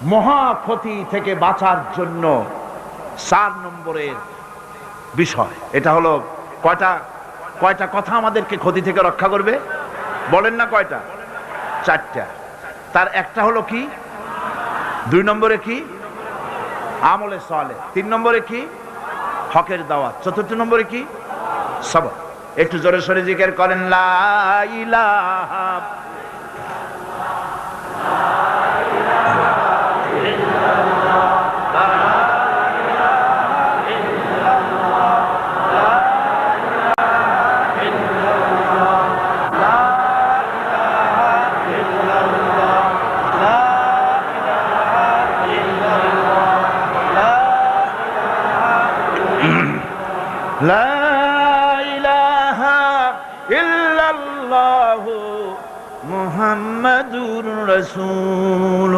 মহা ক্ষতি থেকে বাঁচার জন্য 4 নম্বরের বিষয় এটা হলো কয়টা কথা আমাদেরকে ক্ষতি থেকে রক্ষা করবে বলেন না কয়টা? 4টা। তার একটা হলো কি? 2 নম্বরে কি? আমলে সালেহ। 3 নম্বরে কি? হকের দাওয়াত। 4 নম্বরে কি? সবর। একটু জোরে সোরে জিকির করেন লা ইলাহা লা ইলাহা ইল্লাল্লাহু মুহাম্মাদুর রাসূলুল্লাহ।